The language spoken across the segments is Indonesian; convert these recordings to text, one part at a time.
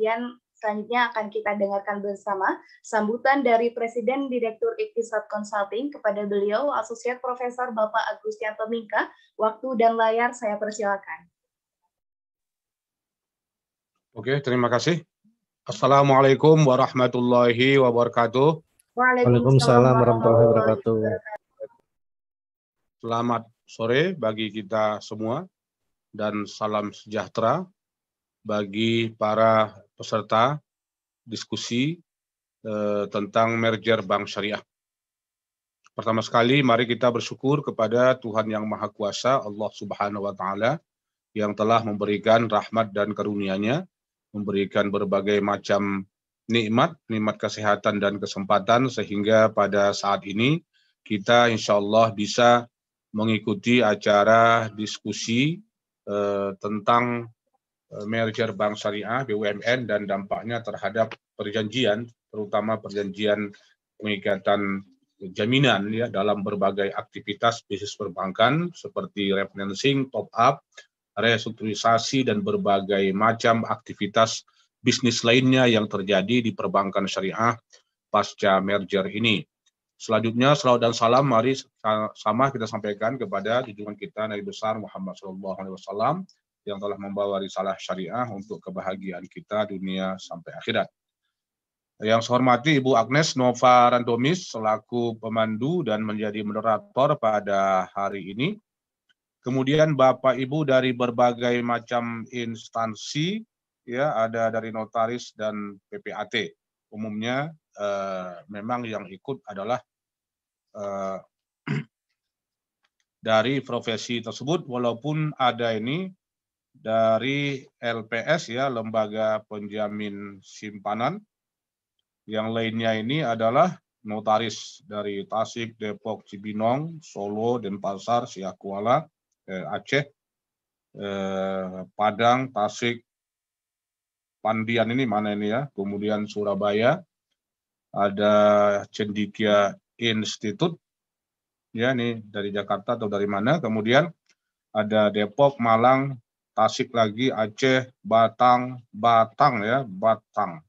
kemudian selanjutnya akan kita dengarkan bersama sambutan dari Presiden Direktur Iktisad Consulting kepada beliau, Asosiat Profesor Bapak Agustianto Mingka. Waktu dan layar saya persilakan. Oke, terima kasih. Assalamualaikum warahmatullahi wabarakatuh. Waalaikumsalam warahmatullahi wabarakatuh. Selamat sore bagi kita semua dan salam sejahtera bagi para peserta diskusi tentang merger Bank Syariah. Pertama sekali, mari kita bersyukur kepada Tuhan Yang Maha Kuasa, Allah Subhanahu wa Ta'ala, yang telah memberikan rahmat dan karunia-Nya, memberikan berbagai macam nikmat kesehatan dan kesempatan, sehingga pada saat ini kita insya Allah bisa mengikuti acara diskusi tentang merger Bank Syariah BUMN dan dampaknya terhadap perjanjian, terutama perjanjian pengikatan jaminan ya dalam berbagai aktivitas bisnis perbankan seperti refinancing, top up, restrukturisasi dan berbagai macam aktivitas bisnis lainnya yang terjadi di perbankan syariah pasca merger ini. Selanjutnya, salawat dan salam mari sama kita sampaikan kepada junjungan kita Nabi besar Muhammad SAW yang telah membawa risalah syariah untuk kebahagiaan kita dunia sampai akhirat. Yang saya hormati Ibu Agnes Nova Randomis selaku pemandu dan menjadi moderator pada hari ini. Kemudian Bapak Ibu dari berbagai macam instansi, ya ada dari notaris dan PPAT. Umumnya memang yang ikut adalah dari profesi tersebut, walaupun ada ini dari LPS ya, Lembaga Penjamin Simpanan. Yang lainnya ini adalah notaris dari Tasik, Depok, Cibinong, Solo, Denpasar, Siak Kuala, Aceh, Padang, Tasik, Pandian ini mana ini ya, kemudian Surabaya, ada Cendikia Institute, ya ini dari Jakarta atau dari mana, kemudian ada Depok, Malang, Tasik lagi, Aceh, Batang ya, Batang.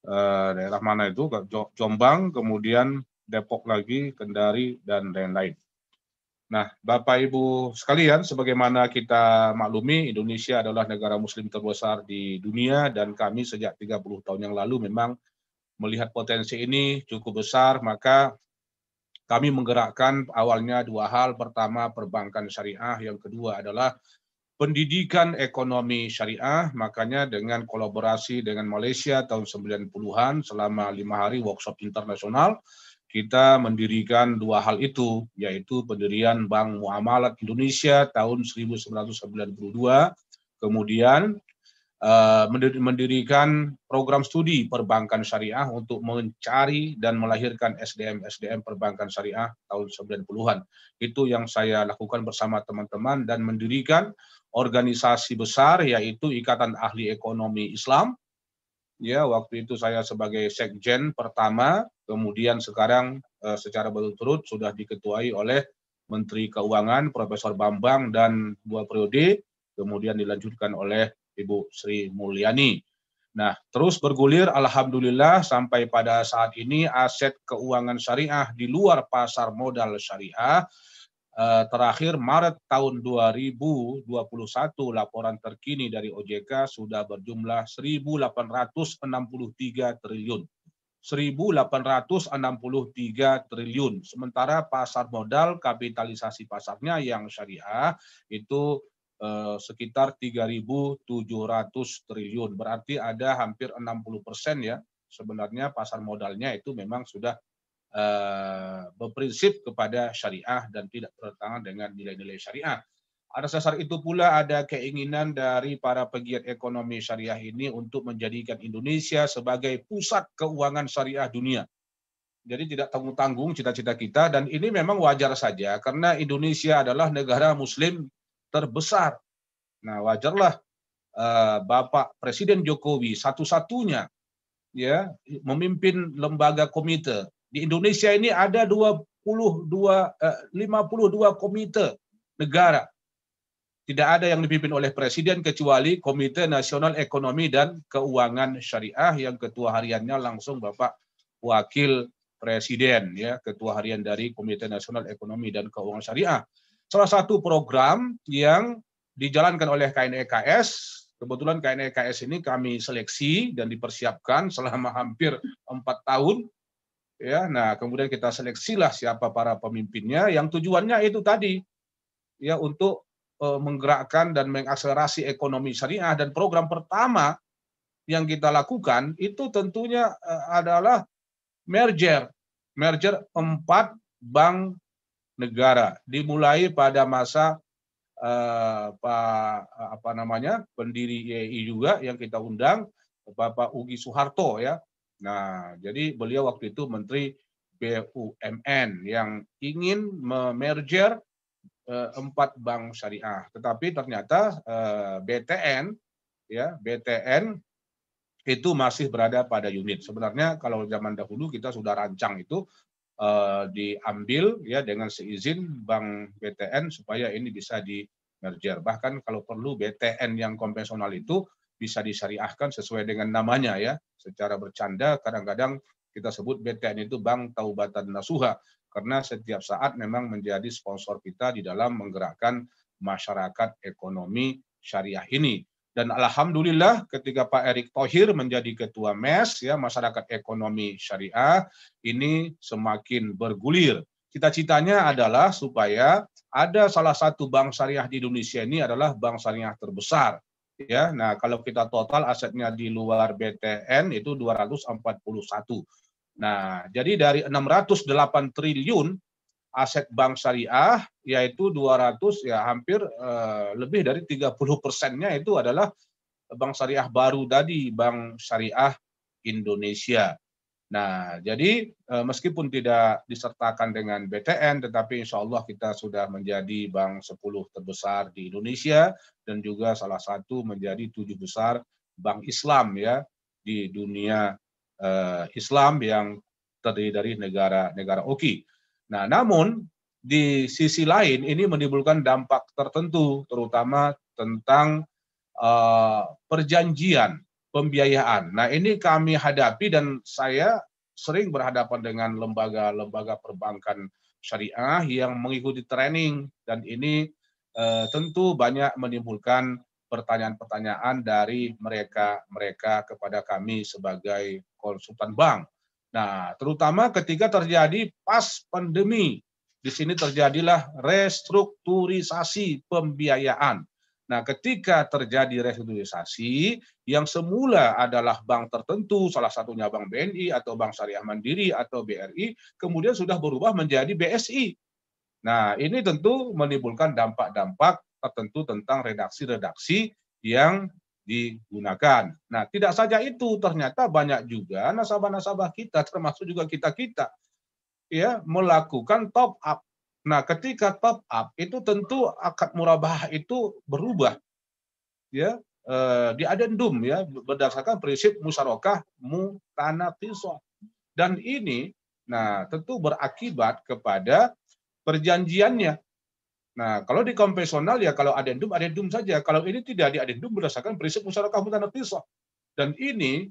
Daerah mana itu, Jombang, kemudian Depok lagi, Kendari, dan lain-lain. Nah, Bapak Ibu sekalian, sebagaimana kita maklumi, Indonesia adalah negara muslim terbesar di dunia, dan kami sejak 30 tahun yang lalu memang melihat potensi ini cukup besar, maka kami menggerakkan awalnya dua hal. Pertama, perbankan syariah, yang kedua adalah pendidikan ekonomi syariah. Makanya dengan kolaborasi dengan Malaysia tahun 90-an selama 5 hari workshop internasional, kita mendirikan dua hal itu, yaitu pendirian Bank Muamalat Indonesia tahun 1992, kemudian mendirikan program studi perbankan syariah untuk mencari dan melahirkan SDM perbankan syariah tahun 90-an. Itu yang saya lakukan bersama teman-teman dan mendirikan organisasi besar yaitu Ikatan Ahli Ekonomi Islam. Ya, waktu itu saya sebagai sekjen pertama, kemudian sekarang secara berturut-turut sudah diketuai oleh Menteri Keuangan Profesor Bambang dan 2 periode, kemudian dilanjutkan oleh Ibu Sri Mulyani. Nah, terus bergulir alhamdulillah sampai pada saat ini aset keuangan syariah di luar pasar modal syariah terakhir Maret tahun 2021 laporan terkini dari OJK sudah berjumlah 1.863 triliun. 1.863 triliun. Sementara pasar modal kapitalisasi pasarnya yang syariah itu sekitar 3.700 triliun. Berarti ada hampir 60% ya. Sebenarnya pasar modalnya itu memang sudah berprinsip kepada syariah dan tidak bertentangan dengan nilai-nilai syariah. Atas dasar itu pula ada keinginan dari para pegiat ekonomi syariah ini untuk menjadikan Indonesia sebagai pusat keuangan syariah dunia. Jadi tidak tanggung-tanggung cita-cita kita, dan ini memang wajar saja karena Indonesia adalah negara muslim terbesar. Nah, wajarlah Bapak Presiden Jokowi satu-satunya ya memimpin lembaga komite. Di Indonesia ini ada 52 komite negara. tidak ada yang dipimpin oleh Presiden kecuali Komite Nasional Ekonomi dan Keuangan Syariah yang ketua hariannya langsung Bapak Wakil Presiden, ya, ketua harian dari Komite Nasional Ekonomi dan Keuangan Syariah. Salah satu program yang dijalankan oleh KNEKS, kebetulan KNEKS ini kami seleksi dan dipersiapkan selama hampir 4 tahun. Ya, nah kemudian kita seleksilah siapa para pemimpinnya yang tujuannya itu tadi, ya, untuk menggerakkan dan mengakselerasi ekonomi syariah. Dan program pertama yang kita lakukan itu tentunya adalah merger 4 bank negara, dimulai pada masa pendiri IAI juga yang kita undang, Bapak Ugi Soeharto, ya. Nah, jadi beliau waktu itu Menteri BUMN yang ingin memerger 4 bank syariah. Tetapi ternyata BTN, ya, BTN itu masih berada pada unit. Sebenarnya kalau zaman dahulu kita sudah rancang itu diambil, ya, dengan seizin Bank BTN supaya ini bisa di merger. Bahkan kalau perlu BTN yang konvensional itu bisa disyariahkan sesuai dengan namanya, ya. Secara bercanda kadang-kadang kita sebut BTN itu Bank Taubatan Nasuha, karena setiap saat memang menjadi sponsor kita di dalam menggerakkan masyarakat ekonomi syariah ini. Dan alhamdulillah ketika Pak Erick Thohir menjadi ketua MES, ya, masyarakat ekonomi syariah ini semakin bergulir. Cita-citanya adalah supaya ada salah satu bank syariah di Indonesia ini adalah bank syariah terbesar. Ya, nah kalau kita total asetnya di luar BTN itu 241. Nah, jadi dari 608 triliun aset bank syariah, yaitu 200, ya, hampir lebih dari 30%-nya itu adalah bank syariah baru tadi, Bank Syariah Indonesia. Nah, jadi meskipun tidak disertakan dengan BTN, tetapi insya Allah kita sudah menjadi bank 10 terbesar di Indonesia dan juga salah satu menjadi 7 besar bank Islam, ya, di dunia Islam yang terdiri dari negara-negara OKI. Nah, namun di sisi lain ini menimbulkan dampak tertentu, terutama tentang perjanjian pembiayaan. Nah, ini kami hadapi dan saya sering berhadapan dengan lembaga-lembaga perbankan syariah yang mengikuti training, dan ini tentu banyak menimbulkan pertanyaan-pertanyaan dari mereka kepada kami sebagai konsultan bank. Nah, terutama ketika terjadi pas pandemi, di sini terjadilah restrukturisasi pembiayaan. Nah, ketika terjadi restrukturisasi, yang semula adalah bank tertentu, salah satunya Bank BNI atau Bank Syariah Mandiri atau BRI, kemudian sudah berubah menjadi BSI. Nah, ini tentu menimbulkan dampak-dampak tertentu tentang redaksi-redaksi yang digunakan. Nah, tidak saja itu, ternyata banyak juga nasabah-nasabah kita, termasuk juga kita-kita, ya, melakukan top up. Nah, ketika top up itu tentu akad murabahah itu berubah, ya, di adendum, ya, berdasarkan prinsip musyarakah mutanaqishah. Dan ini, nah, tentu berakibat kepada perjanjiannya. Nah, kalau di konvensional, ya, kalau adendum saja. Kalau ini tidak di adendum berdasarkan prinsip musyarakah mutanaqishah. Dan ini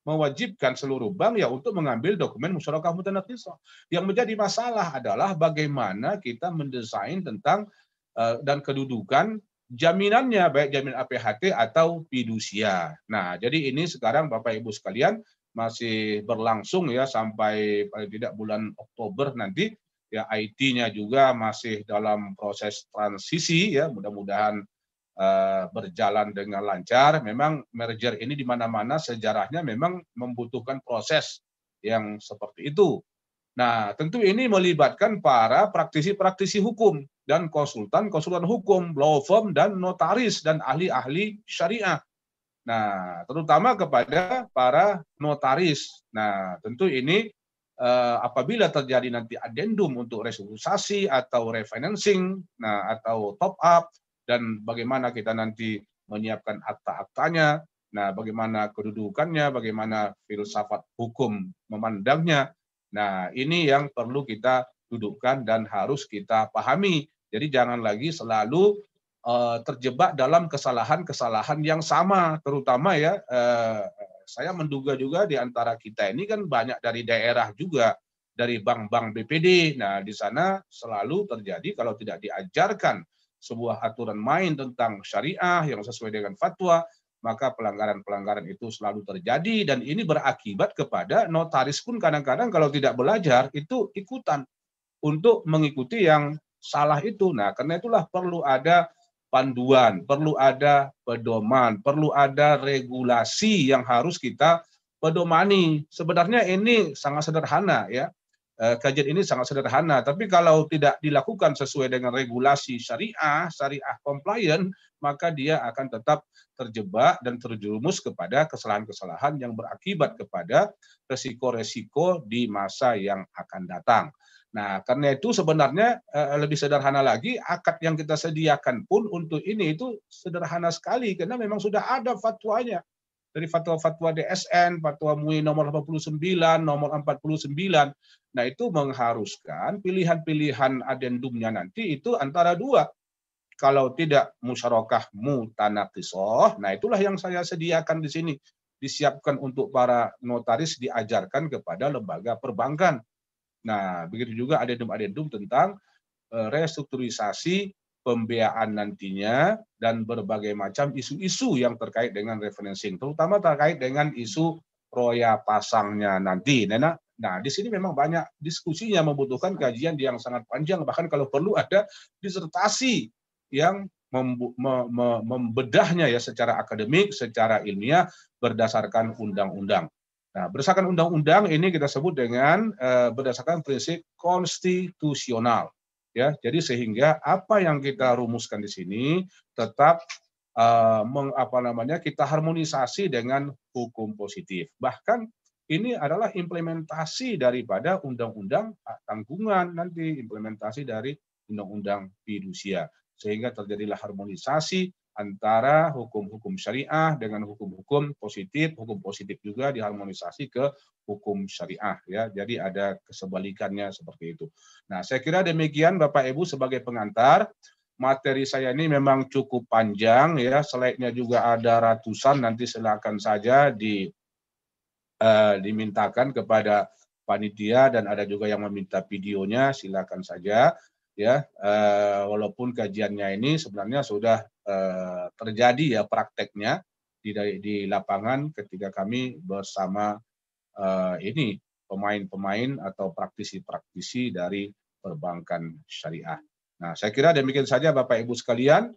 mewajibkan seluruh bank, ya, untuk mengambil dokumen musyarakah mutanaqishah. Yang menjadi masalah adalah bagaimana kita mendesain tentang dan kedudukan jaminannya, baik jaminan APHT atau fidusia. Nah, jadi ini sekarang Bapak Ibu sekalian masih berlangsung, ya, sampai paling tidak bulan Oktober nanti, ya. IT-nya juga masih dalam proses transisi, ya, mudah-mudahan berjalan dengan lancar. Memang merger ini di mana-mana sejarahnya memang membutuhkan proses yang seperti itu. Nah, tentu ini melibatkan para praktisi-praktisi hukum dan konsultan hukum, law firm dan notaris dan ahli-ahli syariah. Nah, terutama kepada para notaris. Nah, tentu ini apabila terjadi nanti adendum untuk restrukturisasi atau refinancing, nah, atau top up, dan bagaimana kita nanti menyiapkan akta-aktanya, nah, bagaimana kedudukannya, bagaimana filsafat hukum memandangnya. Nah, ini yang perlu kita dudukkan dan harus kita pahami. Jadi jangan lagi selalu terjebak dalam kesalahan-kesalahan yang sama, terutama ya saya menduga juga di antara kita ini kan banyak dari daerah juga, dari bank-bank BPD. Nah, di sana selalu terjadi kalau tidak diajarkan sebuah aturan main tentang syariah yang sesuai dengan fatwa, maka pelanggaran-pelanggaran itu selalu terjadi, dan ini berakibat kepada notaris pun kadang-kadang kalau tidak belajar itu ikutan untuk mengikuti yang salah itu. Nah, karena itulah perlu ada panduan, perlu ada pedoman, perlu ada regulasi yang harus kita pedomani. Sebenarnya ini sangat sederhana ya. Kajian ini sangat sederhana, tapi kalau tidak dilakukan sesuai dengan regulasi syariah compliant, maka dia akan tetap terjebak dan terjerumus kepada kesalahan-kesalahan yang berakibat kepada resiko-resiko di masa yang akan datang. Nah, karena itu sebenarnya lebih sederhana lagi, akad yang kita sediakan pun untuk ini itu sederhana sekali, karena memang sudah ada fatwanya. Dari fatwa-fatwa DSN, fatwa MUI nomor 89, nomor 49. Nah, itu mengharuskan pilihan-pilihan adendumnya nanti itu antara dua. Kalau tidak musyarakah mutanaqisah, nah itulah yang saya sediakan di sini. Disiapkan untuk para notaris, diajarkan kepada lembaga perbankan. Nah, begitu juga adendum-adendum tentang restrukturisasi pembiayaan nantinya dan berbagai macam isu-isu yang terkait dengan referencing, terutama terkait dengan isu roya pasangnya nanti. Nah, di sini memang banyak diskusinya, membutuhkan kajian yang sangat panjang, bahkan kalau perlu ada disertasi yang membedahnya ya secara akademik, secara ilmiah berdasarkan undang-undang. Nah, berdasarkan undang-undang ini kita sebut dengan berdasarkan prinsip konstitusional. Ya, jadi sehingga apa yang kita rumuskan di sini tetap kita harmonisasi dengan hukum positif. Bahkan ini adalah implementasi daripada undang-undang tanggungan nanti, implementasi dari undang-undang fidusia, sehingga terjadilah harmonisasi antara hukum-hukum syariah dengan hukum-hukum positif. Hukum positif juga diharmonisasi ke hukum syariah ya. Jadi ada kesebalikannya seperti itu. Nah, saya kira demikian Bapak Ibu sebagai pengantar. Materi saya ini memang cukup panjang ya, slide-nya juga ada ratusan, nanti silakan saja dimintakan kepada panitia, dan ada juga yang meminta videonya, silakan saja ya. Walaupun kajiannya ini sebenarnya sudah terjadi ya prakteknya di lapangan ketika kami bersama ini pemain-pemain atau praktisi-praktisi dari perbankan syariah. Nah, saya kira demikian saja Bapak Ibu sekalian.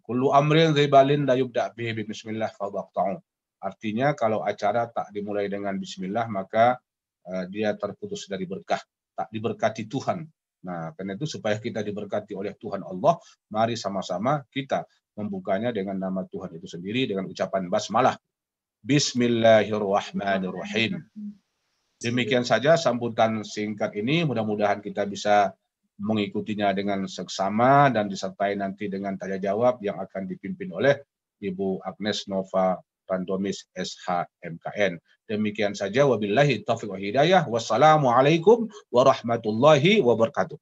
Kullu amrin ribalin la yubda bihi bismillah fadaqta'u. Artinya kalau acara tak dimulai dengan bismillah, maka dia terputus dari berkah, tak diberkati Tuhan. Nah, karena itu supaya kita diberkati oleh Tuhan Allah, mari sama-sama kita membukanya dengan nama Tuhan itu sendiri dengan ucapan basmalah. Bismillahirrahmanirrahim. Demikian saja sambutan singkat ini, mudah-mudahan kita bisa mengikutinya dengan seksama dan disertai nanti dengan tanya jawab yang akan dipimpin oleh Ibu Agnes Nova Randomis SHMKN. Demikian saja, wabillahi taufiq wa hidayah. Wassalamualaikum warahmatullahi wabarakatuh.